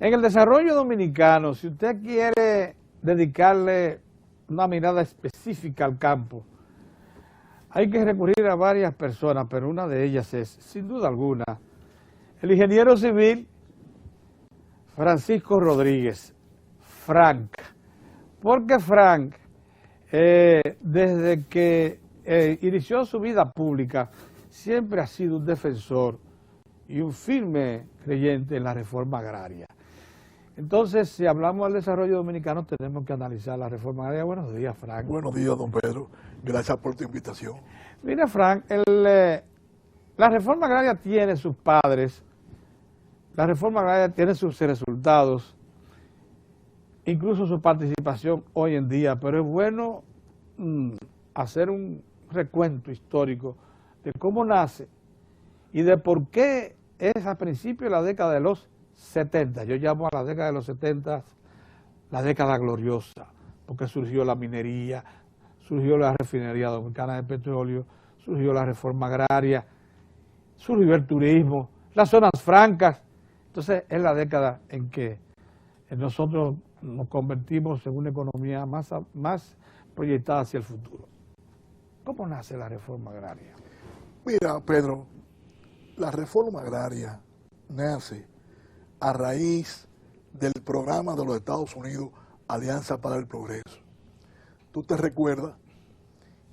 En el desarrollo dominicano, si usted quiere dedicarle una mirada específica al campo, hay que recurrir a varias personas, pero una de ellas es, sin duda alguna, el ingeniero civil Francisco Rodríguez, Frank. Porque Frank, desde que inició su vida pública, siempre ha sido un defensor y un firme creyente en la reforma agraria. Entonces, si hablamos del desarrollo dominicano, tenemos que analizar la reforma agraria. Buenos días, Frank. Buenos días, don Pedro. Gracias por tu invitación. Mira, Frank, la reforma agraria tiene sus padres, la reforma agraria tiene sus resultados, incluso su participación hoy en día, pero es bueno hacer un recuento histórico de cómo nace y de por qué es a principios de la década de los 70. Yo llamo a la década de los 70 la década gloriosa, porque surgió la minería, surgió la refinería dominicana de petróleo, surgió la reforma agraria, surgió el turismo, las zonas francas. Entonces es la década en que nosotros nos convertimos en una economía más proyectada hacia el futuro. ¿Cómo nace la reforma agraria? Mira, Pedro, la reforma agraria nace a raíz del programa de los Estados Unidos, Alianza para el Progreso. Tú te recuerdas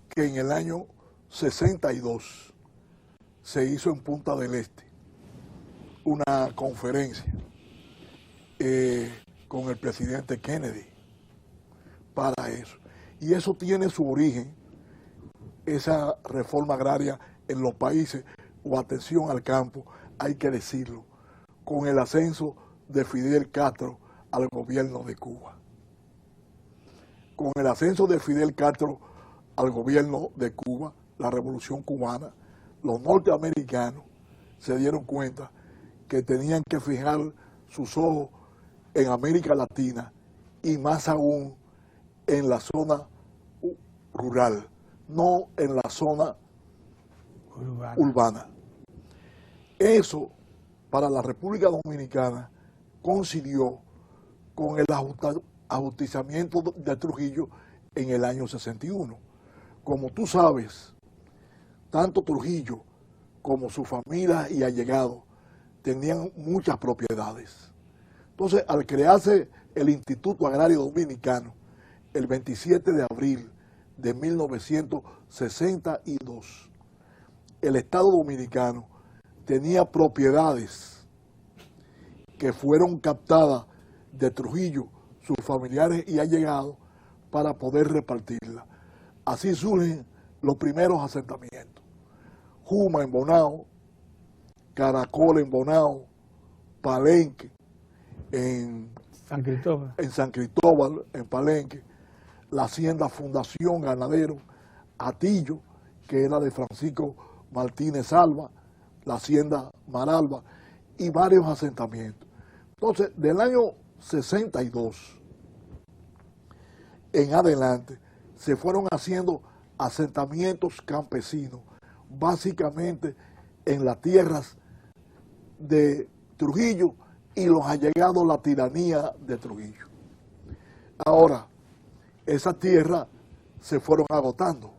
que en el año 62 se hizo en Punta del Este una conferencia con el presidente Kennedy para eso. Y eso tiene su origen, esa reforma agraria en los países, o atención al campo, hay que decirlo, con el ascenso de Fidel Castro al gobierno de Cuba. Con el ascenso de Fidel Castro al gobierno de Cuba, la revolución cubana, los norteamericanos se dieron cuenta que tenían que fijar sus ojos en América Latina y más aún en la zona rural, no en la zona urbana. Eso para la República Dominicana coincidió con el ajusticiamiento de Trujillo en el año 61. Como tú sabes, tanto Trujillo como su familia y allegados tenían muchas propiedades. Entonces, al crearse el Instituto Agrario Dominicano, el 27 de abril de 1962, el Estado Dominicano tenía propiedades que fueron captadas de Trujillo, sus familiares y allegados, para poder repartirlas. Así surgen los primeros asentamientos. Juma en Bonao, Caracol en Bonao, Palenque en San Cristóbal, en Palenque, la hacienda Fundación Ganadero, Atillo, que era de Francisco Martínez Alba, la hacienda Maralba y varios asentamientos. Entonces, del año 62 en adelante, se fueron haciendo asentamientos campesinos, básicamente en las tierras de Trujillo y los allegados a la tiranía de Trujillo. Ahora, esas tierras se fueron agotando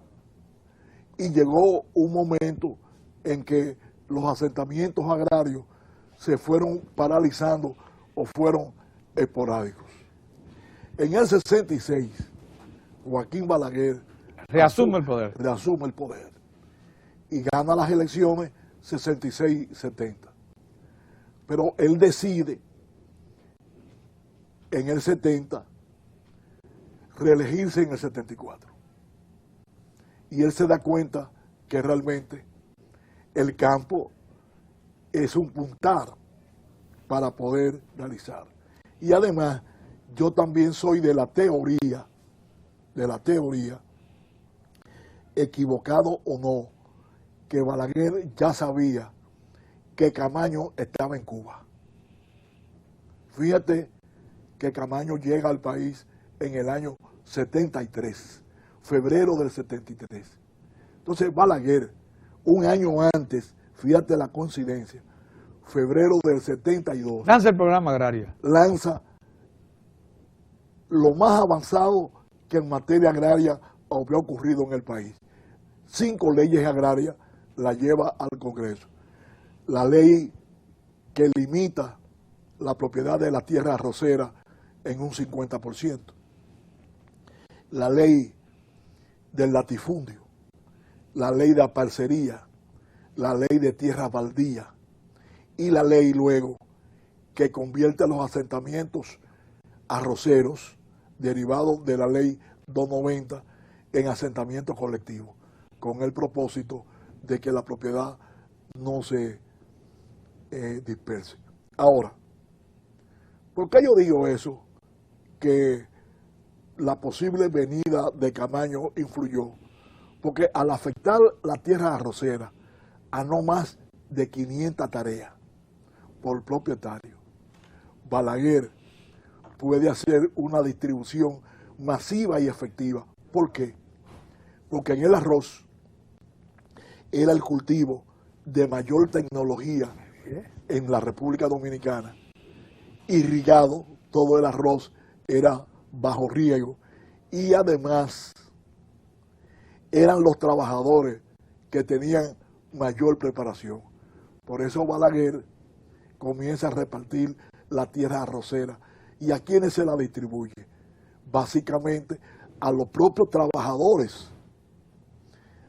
y llegó un momento en que los asentamientos agrarios se fueron paralizando o fueron esporádicos. En el 66, Joaquín Balaguer reasume el poder y gana las elecciones 66-70. Pero él decide en el 70 reelegirse en el 74. Y él se da cuenta que realmente el campo es un puntal para poder realizar. Y además, yo también soy de la teoría, equivocado o no, que Balaguer ya sabía que Camaño estaba en Cuba. Fíjate que Camaño llega al país en el año 73, febrero del 73. Entonces Balaguer, un año antes, fíjate la coincidencia, febrero del 72, Lanza el programa agrario. lanza lo más avanzado que en materia agraria había ocurrido en el país. 5 leyes agrarias la lleva al Congreso. La ley que limita la propiedad de la tierra arrocera en un 50%. La ley del latifundio, la ley de parcería, la ley de tierras baldías y la ley luego que convierte a los asentamientos arroceros derivados de la ley 290 en asentamientos colectivos, con el propósito de que la propiedad no se disperse. Ahora, ¿por qué yo digo eso? Que la posible venida de Camaño influyó, porque al afectar la tierra arrocera a no más de 500 tareas por propietario, Balaguer puede hacer una distribución masiva y efectiva. ¿Por qué? Porque en el arroz era el cultivo de mayor tecnología en la República Dominicana. Irrigado, todo el arroz era bajo riego y además eran los trabajadores que tenían mayor preparación. Por eso Balaguer comienza a repartir la tierra arrocera. ¿Y a quiénes se la distribuye? Básicamente a los propios trabajadores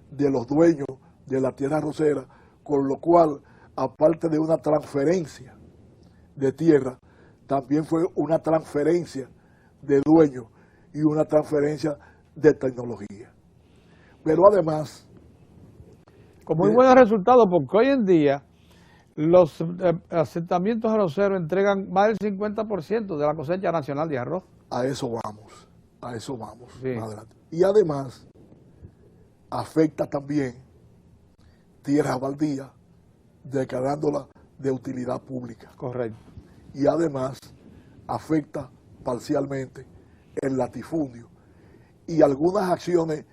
de los dueños de la tierra arrocera, con lo cual, aparte de una transferencia de tierra, también fue una transferencia de dueños y una transferencia de tecnología. Pero además... Con muy buenos resultados, porque hoy en día los asentamientos arroceros entregan más del 50% de la cosecha nacional de arroz. A eso vamos Sí. más adelante. Y además afecta también tierras baldías, declarándolas de utilidad pública. Correcto. Y además afecta parcialmente el latifundio y algunas acciones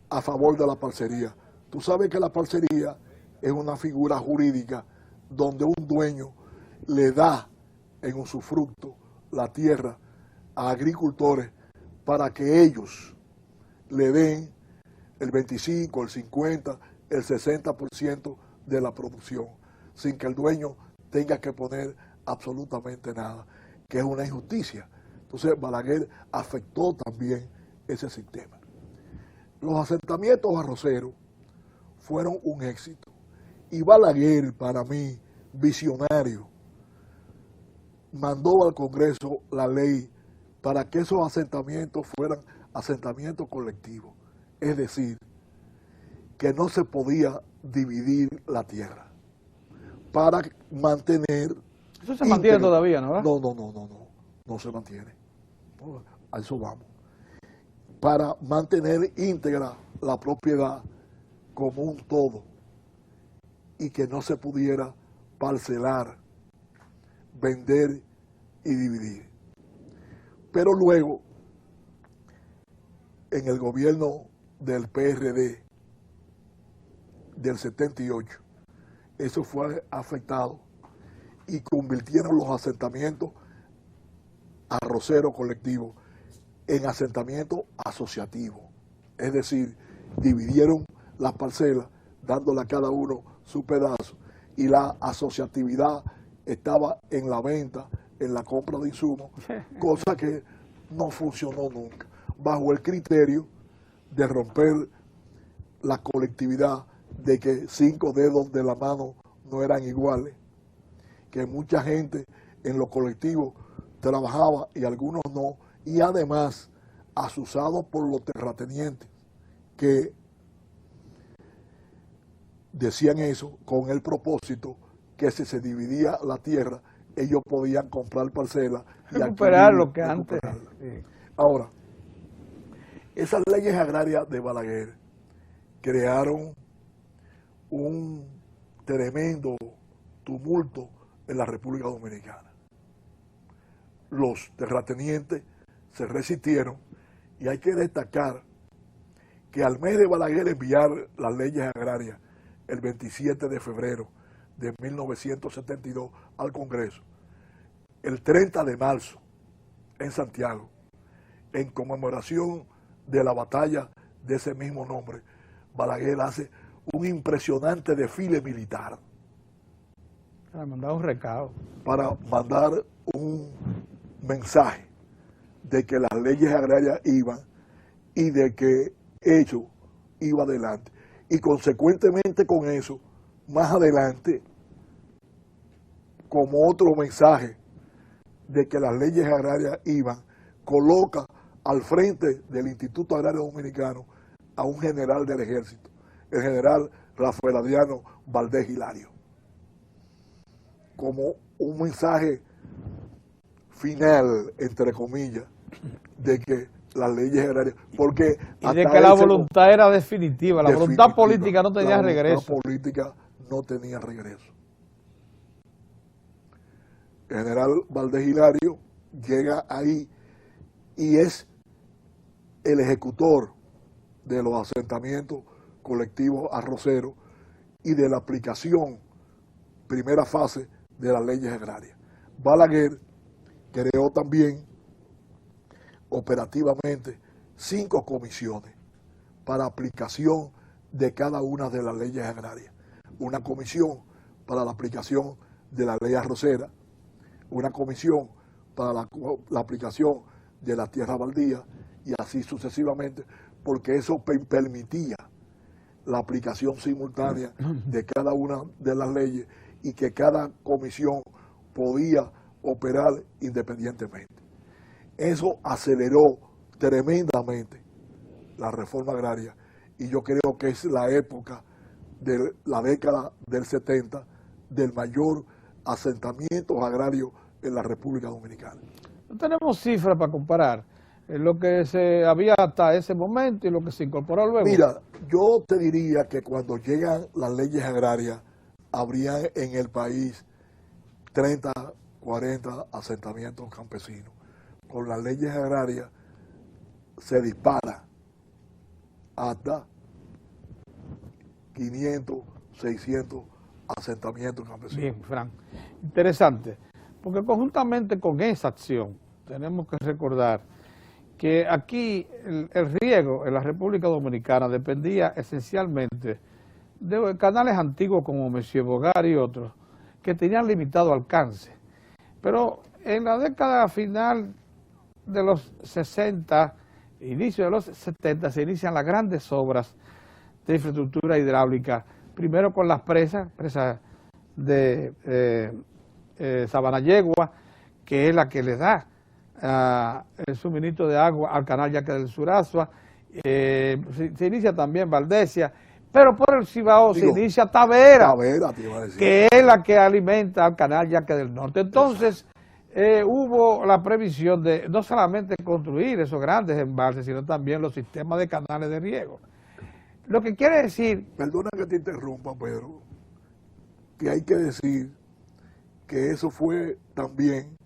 a favor de la parcería. Tú sabes que la parcería es una figura jurídica donde un dueño le da en usufructo la tierra a agricultores para que ellos le den el 25, el 50, el 60% de la producción, sin que el dueño tenga que poner absolutamente nada, que es una injusticia. Entonces Balaguer afectó también ese sistema. Los asentamientos arroceros fueron un éxito. Y Balaguer, para mí, visionario, mandó al Congreso la ley para que esos asentamientos fueran asentamientos colectivos. Es decir, que no se podía dividir la tierra para mantener... Eso se mantiene todavía, ¿no? No se mantiene. A eso vamos. Para mantener íntegra la propiedad como un todo y que no se pudiera parcelar, vender y dividir. Pero luego, en el gobierno del PRD del 78, eso fue afectado y convirtieron los asentamientos arroceros colectivos en asentamientos asociativos. Es decir, dividieron las parcelas, dándole a cada uno su pedazo, y la asociatividad estaba en la venta, en la compra de insumos, cosa que no funcionó nunca, bajo el criterio de romper la colectividad, de que 5 dedos de la mano no eran iguales, que mucha gente en lo colectivo trabajaba y algunos no, y además asusados por los terratenientes que decían eso con el propósito que si se dividía la tierra, ellos podían comprar parcelas y recuperar lo que antes. Sí. Ahora, esas leyes agrarias de Balaguer crearon un tremendo tumulto en la República Dominicana. Los terratenientes se resistieron y hay que destacar que al mes de Balaguer enviar las leyes agrarias, el 27 de febrero de 1972 al Congreso, el 30 de marzo en Santiago, en conmemoración de la batalla de ese mismo nombre, Balaguer hace un impresionante desfile militar. Para mandar un recado. Para mandar un mensaje de que las leyes agrarias iban y de que ello iba adelante. Y consecuentemente con eso, más adelante, como otro mensaje de que las leyes agrarias iban, coloca al frente del Instituto Agrario Dominicano a un general del ejército, el general Rafael Adriano Valdés Hilario, como un mensaje final, entre comillas, de que las leyes agrarias, porque y de que la voluntad era definitiva, la voluntad política no tenía regreso. La voluntad política no tenía regreso. El general Valdés Hilario llega ahí y es el ejecutor de los asentamientos colectivos arroceros y de la aplicación, primera fase, de las leyes agrarias. Balaguer creó también operativamente 5 comisiones para aplicación de cada una de las leyes agrarias. Una comisión para la aplicación de la ley arrocera, una comisión para la aplicación de la tierra baldía y así sucesivamente, porque eso permitía la aplicación simultánea de cada una de las leyes y que cada comisión podía operar independientemente. Eso aceleró tremendamente la reforma agraria y yo creo que es la época de la década del 70 del mayor asentamiento agrario en la República Dominicana. No tenemos cifras para comparar lo que se había hasta ese momento y lo que se incorporó luego. Mira, yo te diría que cuando llegan las leyes agrarias, habría en el país 30, 40 asentamientos campesinos. Con las leyes agrarias se dispara hasta 500, 600 asentamientos campesinos. Bien, Fran. Interesante, porque conjuntamente con esa acción tenemos que recordar que aquí el riego en la República Dominicana dependía esencialmente de canales antiguos como Monsieur Bogar y otros, que tenían limitado alcance. Pero en la década final de los 60, inicio de los 70, se inician las grandes obras de infraestructura hidráulica, primero con las presas de Sabanayegua, que es la que le da el suministro de agua al canal Yaque del Surazua, se inicia también Valdesia, pero por el Cibao se inicia Tavera, te iba a decir, que es la que alimenta al canal Yaque del Norte. Entonces, hubo la previsión de no solamente construir esos grandes embalses, sino también los sistemas de canales de riego. Lo que quiere decir... Perdona que te interrumpa, Pedro, que hay que decir que eso fue también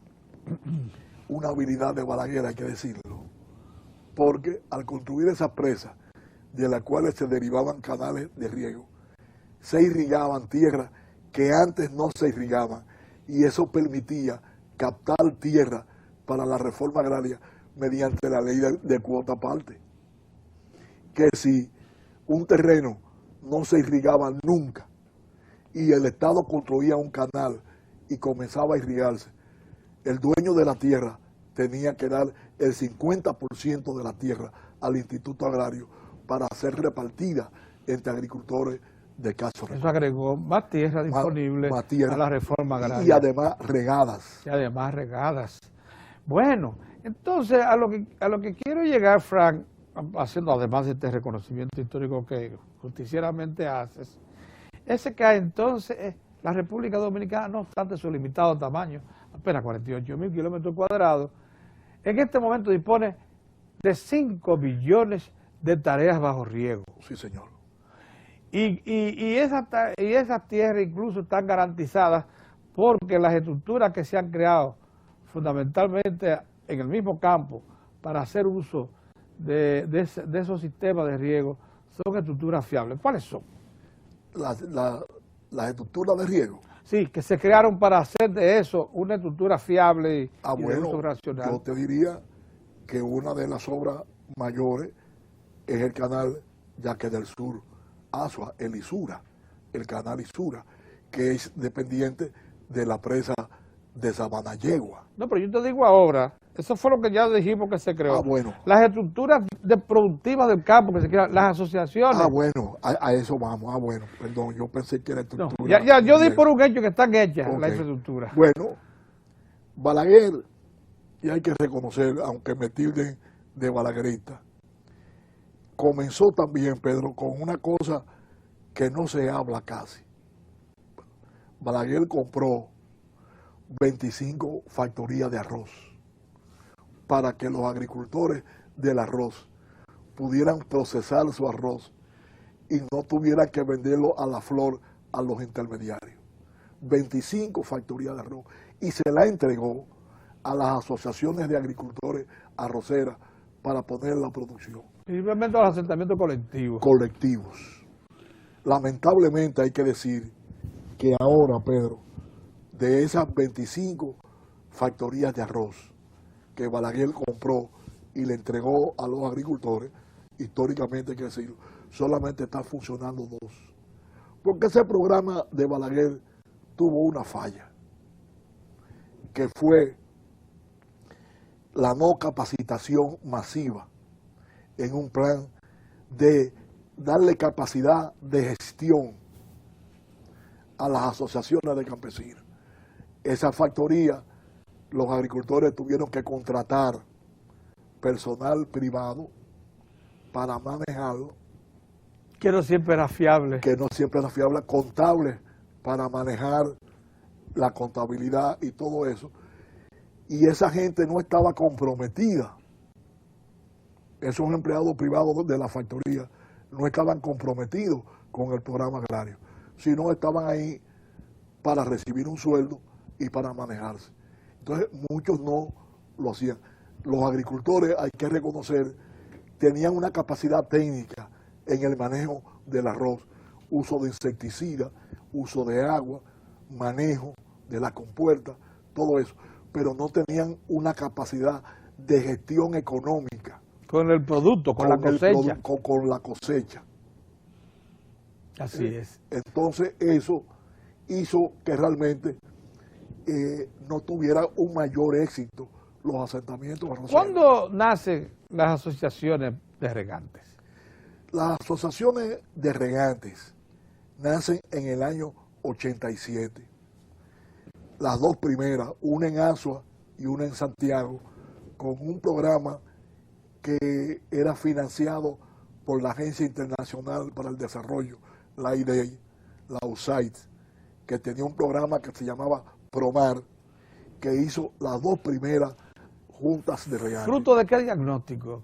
una habilidad de Balaguer, hay que decirlo, porque al construir esas presas, de las cuales se derivaban canales de riego, se irrigaban tierras que antes no se irrigaban, y eso permitía captar tierra para la reforma agraria mediante la ley de cuota parte. Que si un terreno no se irrigaba nunca y el Estado construía un canal y comenzaba a irrigarse, el dueño de la tierra tenía que dar el 50% de la tierra al Instituto Agrario para ser repartida entre agricultores de caso. Eso agregó más tierra disponible más tierra, a la reforma agraria. Y además regadas. Y además regadas. Bueno, entonces a lo que quiero llegar, Frank, haciendo además de este reconocimiento histórico que justicieramente haces, es que entonces la República Dominicana, no obstante su limitado tamaño, apenas 48.000 kilómetros cuadrados, en este momento dispone de 5 billones de tareas bajo riego. Sí, señor. Y esas tierras incluso están garantizadas porque las estructuras que se han creado fundamentalmente en el mismo campo para hacer uso de esos sistemas de riego son estructuras fiables. ¿Cuáles son? las estructuras de riego. Sí, que se crearon para hacer de eso una estructura fiable y de Bueno, uso racional. yo te diría que una de las obras mayores es el canal Yaque del Sur, Asua, el Isura, el canal Isura, que es dependiente de la presa de Sabanayegua. No, pero yo te digo ahora, eso fue lo que ya dijimos que se creó. Ah, bueno. Las estructuras productivas del campo que se crean, las asociaciones. Ah, bueno, a eso vamos. Ah, bueno, perdón, yo pensé que era No, estructura. yo di por un hecho que están hechas Ok. la infraestructura. Bueno, Balaguer, y hay que reconocer, aunque me tilden de balaguerista, comenzó también, Pedro, con una cosa que no se habla casi. Balaguer compró 25 factorías de arroz para que los agricultores del arroz pudieran procesar su arroz y no tuvieran que venderlo a la flor a los intermediarios. 25 factorías de arroz y se la entregó a las asociaciones de agricultores arroceras para poner la producción. Simplemente los asentamientos colectivos. Colectivos. Lamentablemente hay que decir que ahora, Pedro, de esas 25 factorías de arroz que Balaguer compró y le entregó a los agricultores, históricamente hay que decirlo, solamente están funcionando 2. Porque ese programa de Balaguer tuvo una falla, que fue la no capacitación masiva en un plan de darle capacidad de gestión a las asociaciones de campesinos. Esa factoría, los agricultores tuvieron que contratar personal privado para manejarlo, Que no siempre era fiable. que no siempre era fiable, contables para manejar la contabilidad y todo eso. Y esa gente no estaba comprometida. Esos empleados privados de la factoría no estaban comprometidos con el programa agrario, sino estaban ahí para recibir un sueldo y para manejarse. Entonces muchos no lo hacían. Los agricultores, hay que reconocer, tenían una capacidad técnica en el manejo del arroz, uso de insecticidas, uso de agua, manejo de la compuerta, todo eso, pero no tenían una capacidad de gestión económica. Con el producto, con la cosecha. Con la cosecha. Así es. Entonces eso hizo que realmente no tuviera un mayor éxito los asentamientos arroceros. ¿Cuándo nacen las asociaciones de regantes? Las asociaciones de regantes nacen en el año 87. Las dos primeras, una en Asua y una en Santiago, con un programa que era financiado por la Agencia Internacional para el Desarrollo, la IDEI, la USAID, que tenía un programa que se llamaba PROMAR, que hizo las dos primeras juntas de regantes. ¿Fruto de qué diagnóstico?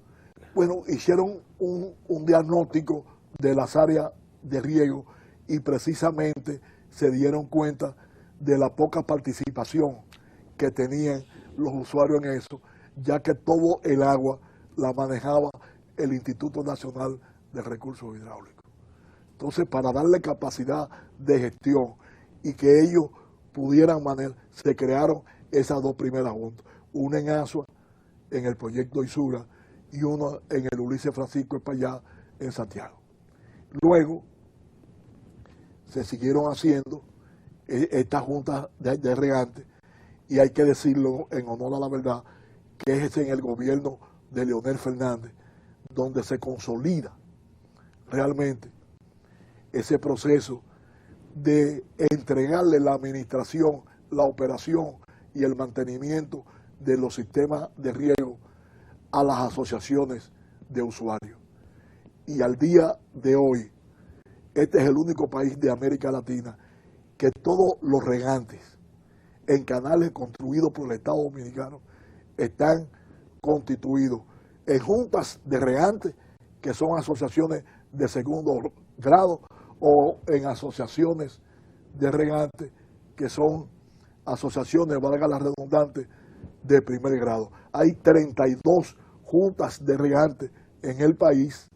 Bueno, hicieron un diagnóstico de las áreas de riego y precisamente se dieron cuenta de la poca participación que tenían los usuarios en eso, ya que todo el agua la manejaba el Instituto Nacional de Recursos Hidráulicos. Entonces, para darle capacidad de gestión y que ellos pudieran manejar, se crearon esas dos primeras juntas, una en Asua, en el proyecto Isura, y uno en el Ulises Francisco Espaillá, en Santiago. Luego se siguieron haciendo estas juntas de regantes, y hay que decirlo en honor a la verdad, que es en el gobierno de Leonel Fernández, donde se consolida realmente ese proceso de entregarle la administración, la operación y el mantenimiento de los sistemas de riego a las asociaciones de usuarios. Y al día de hoy, este es el único país de América Latina que todos los regantes en canales construidos por el Estado Dominicano están constituidos en juntas de regantes, que son asociaciones de segundo grado, o en asociaciones de regantes, que son asociaciones, valga la redundante, de primer grado. Hay 32 juntas de regantes en el país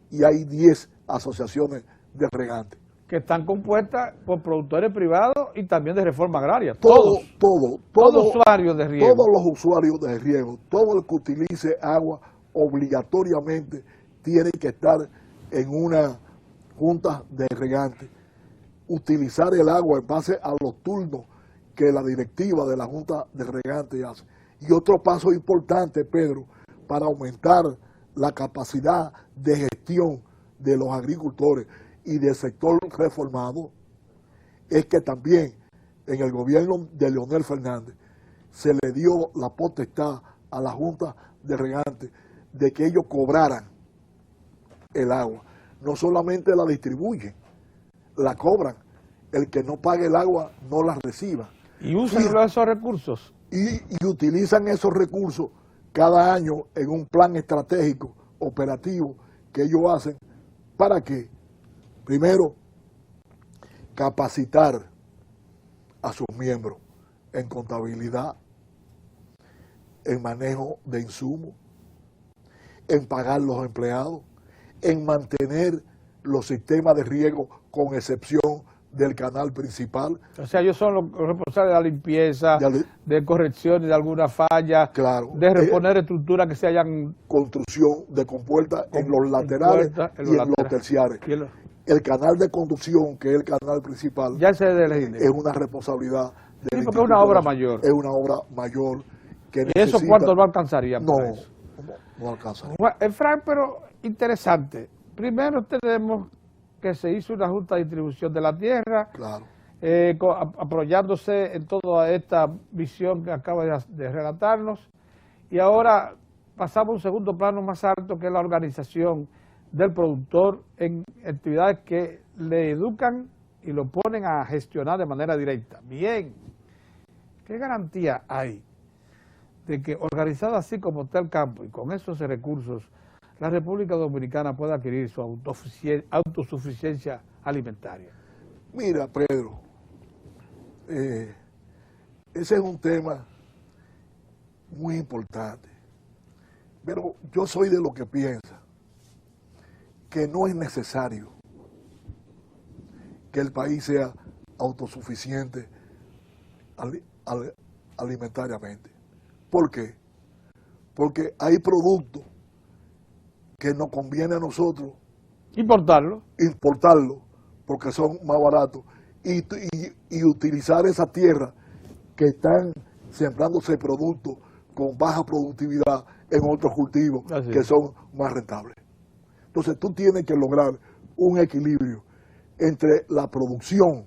y hay 10 asociaciones de regantes. que están compuestas por productores privados y también de reforma agraria. Todos usuarios de riego. Todos los usuarios de riego, todo el que utilice agua obligatoriamente tiene que estar en una junta de regantes, utilizar el agua en base a los turnos que la directiva de la junta de regantes hace. Y otro paso importante, Pedro, para aumentar la capacidad de gestión de los agricultores y del sector reformado, es que también en el gobierno de Leonel Fernández se le dio la potestad a la Junta de Regantes de que ellos cobraran el agua. No solamente la distribuyen, la cobran. El que no pague el agua no la reciba. Y usan esos recursos. Y utilizan esos recursos cada año en un plan estratégico, operativo, que ellos hacen. ¿Para qué? Primero, capacitar a sus miembros en contabilidad, en manejo de insumos, en pagar los empleados, en mantener los sistemas de riego con excepción del canal principal. O sea, ellos son los responsables de la limpieza, de corrección de alguna falla, claro, de reponer estructuras que se hayan... Construcción de compuertas en los laterales y en los terciarios. El canal de conducción, que es el canal principal, ya se debe es una responsabilidad del porque es una obra mayor. Es una obra mayor que ¿Y eso cuánto no alcanzaría? No alcanzaría. Bueno, Efraín, pero interesante. Primero tenemos que se hizo una justa distribución de la tierra, claro, apoyándose en toda esta visión que acaba de relatarnos, y ahora pasamos a un segundo plano más alto, que es la organización del productor en actividades que le educan y lo ponen a gestionar de manera directa. Bien, ¿qué garantía hay de que organizado así como está el campo y con esos recursos, la República Dominicana pueda adquirir su autosuficiencia alimentaria? Mira, Pedro, ese es un tema muy importante, pero yo soy de los que piensa que no es necesario que el país sea autosuficiente alimentariamente. ¿Por qué? Porque hay productos que nos conviene a nosotros importarlo porque son más baratos y utilizar esa tierra que están sembrándose productos con baja productividad en otros cultivos que son más rentables. Entonces tú tienes que lograr un equilibrio entre la producción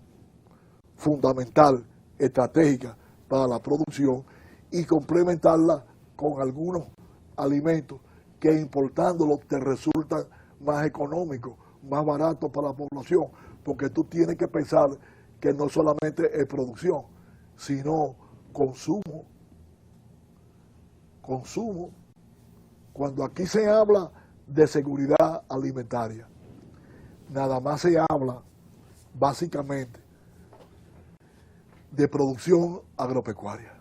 fundamental, estratégica para la producción, y complementarla con algunos alimentos que importándolos te resultan más económicos, más baratos para la población, porque tú tienes que pensar que no solamente es producción, sino consumo. Consumo. Cuando aquí se habla de seguridad alimentaria, nada más se habla básicamente de producción agropecuaria,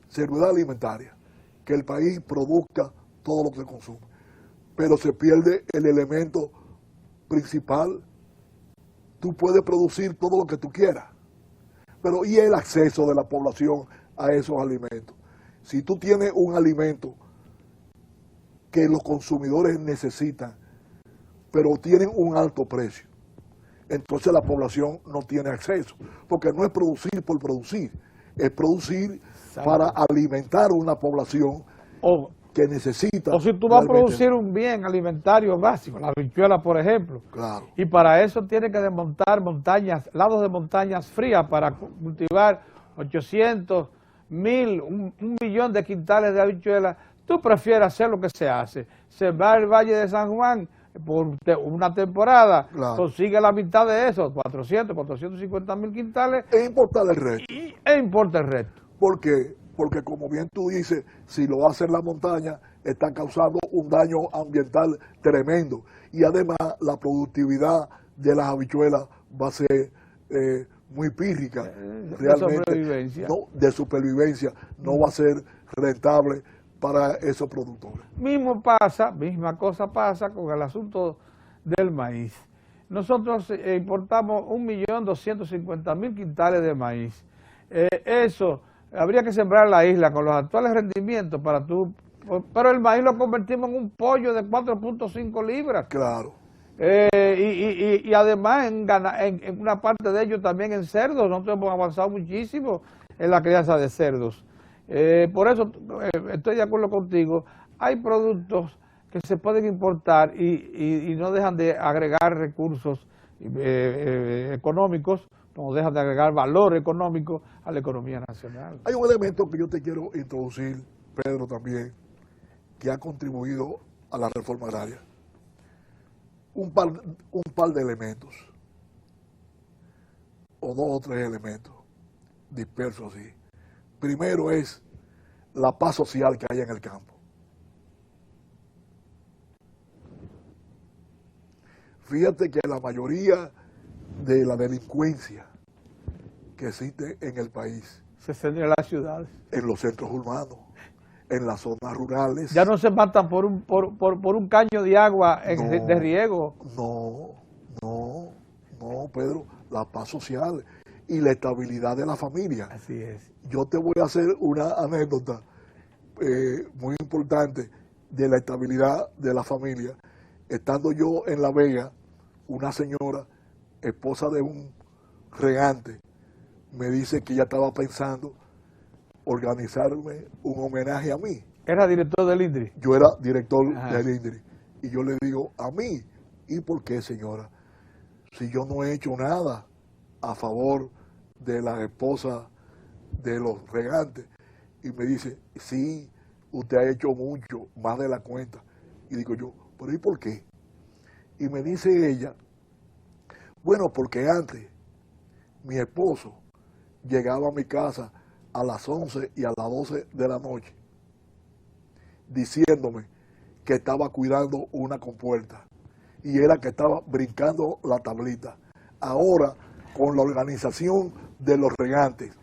seguridad alimentaria, que el país produzca todo lo que se consume, pero se pierde el elemento principal. Tú puedes producir todo lo que tú quieras, pero ¿y el acceso de la población a esos alimentos? Si tú tienes un alimento que los consumidores necesitan, pero tienen un alto precio, entonces la población no tiene acceso, porque no es producir por producir, es producir para alimentar una población que necesita. O si tú vas a producir un bien alimentario básico, la habichuela, por ejemplo, claro, y para eso tienes que desmontar montañas, lados de montañas frías para cultivar 800, 1000, un millón de quintales de habichuelas. Tú prefieres hacer lo que se hace, sembrar el Valle de San Juan por una temporada, claro, consigue la mitad de eso, 450.000 quintales, e importa el resto. E importa el resto. ¿Por qué? Porque como bien tú dices, si lo hace en la montaña, está causando un daño ambiental tremendo. Y además la productividad de las habichuelas va a ser muy pírrica. Realmente, de supervivencia, no va a ser rentable para esos productores. Misma cosa pasa con el asunto del maíz. nosotros importamos 1.250.000 quintales de maíz. Eso habría que sembrar la isla con los actuales rendimientos para tú, pero el maíz lo convertimos en un pollo de 4.5 libras. Claro. Y además en una parte de ellos también en cerdos. Nosotros hemos avanzado muchísimo en la crianza de cerdos. Por eso estoy de acuerdo contigo. Hay productos que se pueden importar y no dejan de agregar recursos económicos, no dejan de agregar valor económico a la economía nacional. Hay un elemento que yo te quiero introducir, Pedro, también, que ha contribuido a la reforma agraria. Un par de elementos, o 2 o 3 elementos dispersos así. Primero es la paz social que hay en el campo. Fíjate que la mayoría de la delincuencia que existe en el país Se centra en las ciudades. En los centros urbanos, en las zonas rurales. Ya no se matan por un caño de agua de riego. No, Pedro, la paz social y la estabilidad de la familia. Así es. Yo te voy a hacer una anécdota muy importante de la estabilidad de la familia. Estando yo en La Vega, una señora, esposa de un regante, me dice que ella estaba pensando organizarme un homenaje a mí. ¿Era director del INDRI? Yo era director Ajá. del INDRI. Y yo le digo, ¿a mí? ¿Y por qué, señora? Si yo no he hecho nada a favor de la esposa de los regantes. Y me dice, sí, usted ha hecho mucho, más de la cuenta. Y digo yo, ¿pero y por qué? Y me dice ella, bueno, porque antes mi esposo llegaba a mi casa a las 11 y a las 12 de la noche diciéndome que estaba cuidando una compuerta y era que estaba brincando la tablita. Ahora, con la organización de los regantes,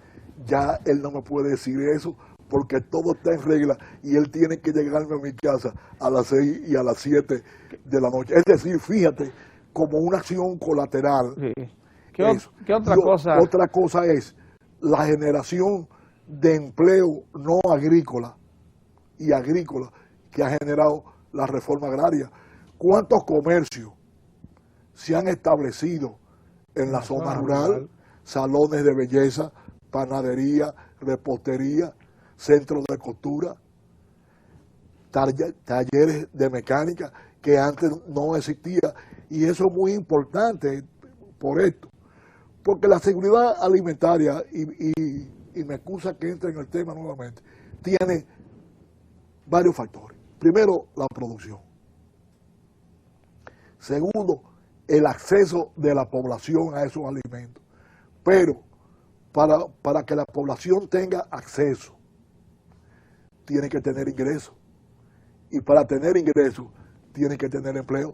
ya él no me puede decir eso porque todo está en regla y él tiene que llegarme a mi casa a las 6 y a las 7 de la noche. Es decir, fíjate, como una acción colateral. Sí. ¿Qué otra cosa? Otra cosa es la generación de empleo no agrícola y agrícola que ha generado la reforma agraria. ¿Cuántos comercios se han establecido en la zona rural? Salones de belleza, panadería, repostería, centros de costura, talleres de mecánica que antes no existía. Y eso es muy importante por esto. Porque la seguridad alimentaria, y me excusa que entre en el tema nuevamente, tiene varios factores. Primero, la producción. Segundo, el acceso de la población a esos alimentos. Pero para que la población tenga acceso, tiene que tener ingresos. Y para tener ingresos, tiene que tener empleo.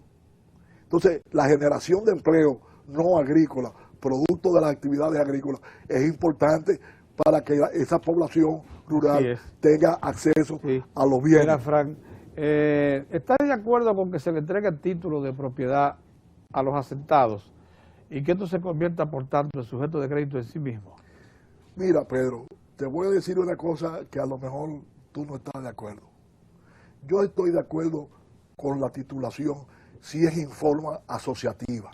Entonces, la generación de empleo no agrícola, producto de las actividades agrícolas, es importante para que esa población rural tenga acceso a los bienes. Mira, Frank, ¿estás de acuerdo con que se le entregue el título de propiedad a los asentados y que esto se convierta, por tanto, en sujeto de crédito en sí mismo? Mira, Pedro, te voy a decir una cosa que a lo mejor tú no estás de acuerdo. Yo estoy de acuerdo con la titulación si es en forma asociativa.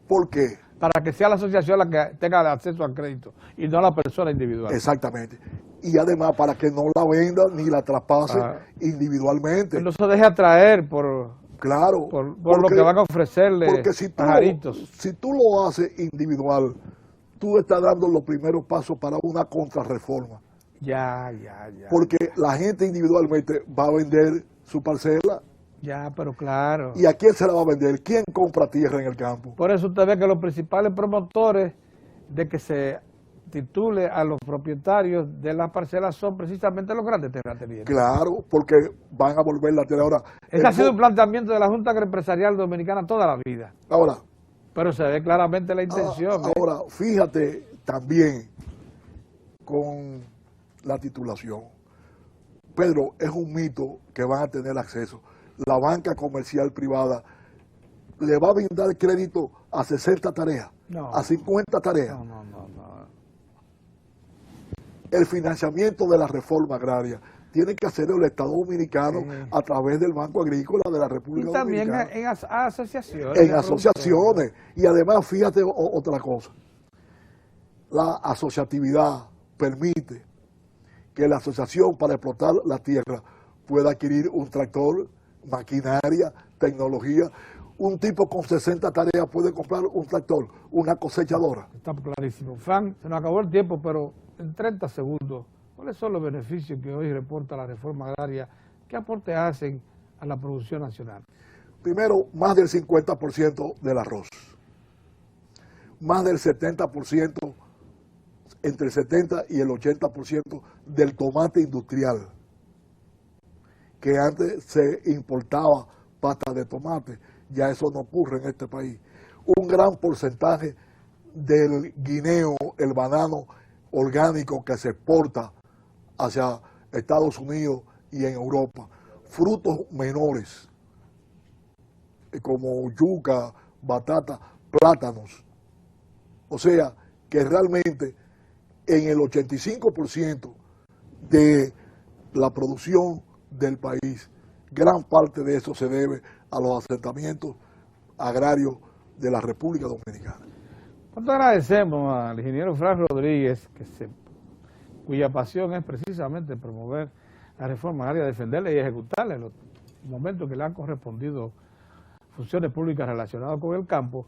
¿Por qué? Para que sea la asociación la que tenga el acceso al crédito y no la persona individual. Exactamente. Y además para que no la venda ni la traspase individualmente. No se deje atraer por lo que van a ofrecerle porque si pajaritos. Si tú lo haces individual, tú estás dando los primeros pasos para una contrarreforma. Ya. Porque la gente individualmente va a vender su parcela. Ya, pero claro. ¿Y a quién se la va a vender? ¿Quién compra tierra en el campo? Por eso usted ve que los principales promotores de que se titule a los propietarios de las parcelas son precisamente los grandes terratenientes. Claro, porque van a volver la tierra ahora. Ese ha sido un planteamiento de la Junta Empresarial Dominicana toda la vida. Ahora. Pero se ve claramente la intención. Ahora, fíjate también con la titulación. Pedro, es un mito que van a tener acceso. La banca comercial privada le va a brindar crédito a 60 tareas, No. a 50 tareas. No. El financiamiento de la reforma agraria tiene que hacerlo el Estado Dominicano a través del Banco Agrícola de la República Y también Dominicana. en asociaciones. En de asociaciones. Y además, fíjate otra cosa. La asociatividad permite que la asociación para explotar la tierra pueda adquirir un tractor, maquinaria, tecnología. Un tipo con 60 tareas puede comprar un tractor, una cosechadora. Está clarísimo. Frank, se nos acabó el tiempo, pero en 30 segundos, ¿cuáles son los beneficios que hoy reporta la reforma agraria? ¿Qué aporte hacen a la producción nacional? Primero, más del 50% del arroz. Más del 70%, entre el 70 y el 80% del tomate industrial, que antes se importaba pata de tomate, ya eso no ocurre en este país. Un gran porcentaje del guineo, el banano orgánico que se exporta hacia Estados Unidos y en Europa. Frutos menores, como yuca, batata, plátanos. O sea, que realmente en el 85% de la producción del país, gran parte de eso se debe a los asentamientos agrarios de la República Dominicana. ¿Cuánto agradecemos al ingeniero Frank Rodríguez, cuya pasión es precisamente promover la reforma agraria, defenderla y ejecutarla en los momentos que le han correspondido funciones públicas relacionadas con el campo,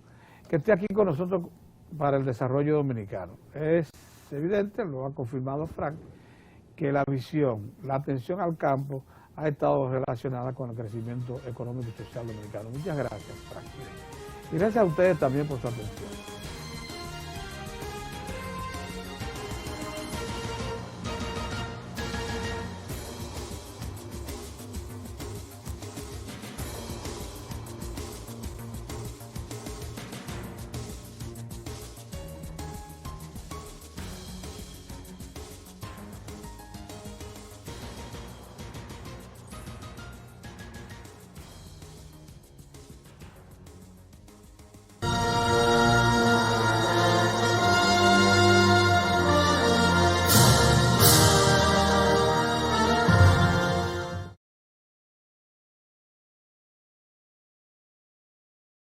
que esté aquí con nosotros para el desarrollo dominicano? Es evidente, lo ha confirmado Frank, que la visión, la atención al campo ha estado relacionada con el crecimiento económico y social dominicano. Muchas gracias, Frank. Y gracias a ustedes también por su atención.